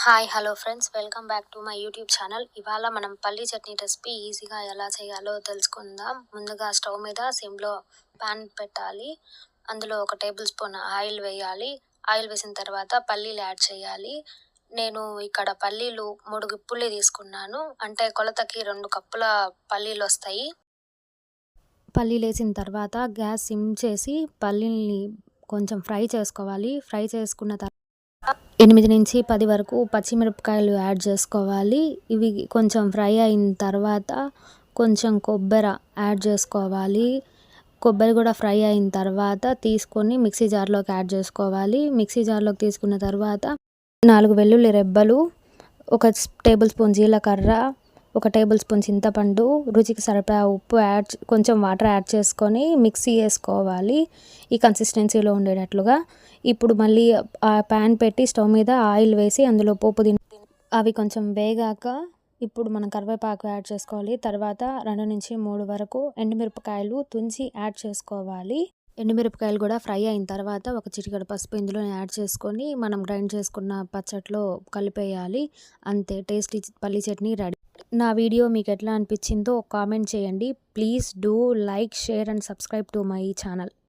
Hello friends, welcome back to my YouTube channel. ఇవాళ మనం పల్లీ చట్నీ రెసిపీ ఈజీగా ఎలా చేయాలో తెలుసుకుందాం. ముందుగా స్టవ్ మీద సిమ్లో ప్యాన్ పెట్టాలి. అందులో 1 టేబుల్ స్పూన్ ఆయిల్ వేయాలి. ఆయిల్ వేసిన తర్వాత పల్లీలు యాడ్ చేయాలి. నేను ఇక్కడ పల్లీలు 3 గుప్పులు తీసుకున్నాను. అంటే కొలతకి 2 కప్పుల పల్లీలు వస్తాయి. పల్లీలు వేసిన తర్వాత గ్యాస్ సిమ్ చేసి పల్లీల్ని కొంచెం ఫ్రై చేసుకోవాలి. ఫ్రై చేసుకున్న తర్వాత 8 నుంచి 10 వరకు పచ్చిమిరపకాయలు యాడ్ చేసుకోవాలి. ఇవి కొంచెం ఫ్రై అయిన తర్వాత కొంచెం కొబ్బరి యాడ్ చేసుకోవాలి. కొబ్బరి కూడా ఫ్రై అయిన తర్వాత తీసుకొని మిక్సీ జార్లోకి యాడ్ చేసుకోవాలి. మిక్సీ జార్లోకి తీసుకున్న తర్వాత 4 వెల్లుల్లి రెబ్బలు, 1 టేబుల్ స్పూన్ జీలకర్ర, 1 టేబుల్ స్పూన్ చింతపండు, రుచికి సరిపడా ఉప్పు కొంచెం వాటర్ యాడ్ చేసుకొని మిక్సీ వేసుకోవాలి ఈ కన్సిస్టెన్సీలో ఉండేటట్లుగా. ఇప్పుడు మళ్ళీ ఆ ప్యాన్ పెట్టి స్టవ్ మీద ఆయిల్ వేసి అందులో పోపు అవి కొంచెం వేగాక ఇప్పుడు మనం కరివేపాకు యాడ్ చేసుకోవాలి. తర్వాత 2 నుంచి 3 వరకు ఎండుమిరపకాయలు తుంచి యాడ్ చేసుకోవాలి. ఎండుమిరపకాయలు కూడా ఫ్రై అయిన తర్వాత 1 చిటికెడు పసుపు ఇందులో యాడ్ చేసుకొని మనం గ్రైండ్ చేసుకున్న పచ్చట్లో కలిపేయాలి. అంతే, టేస్టీ పల్లీ చట్నీ రెడీ. నా వీడియో మీకు ఎట్లా అనిపించిందో కామెంట్ చేయండి. Please do like, share and subscribe to my channel.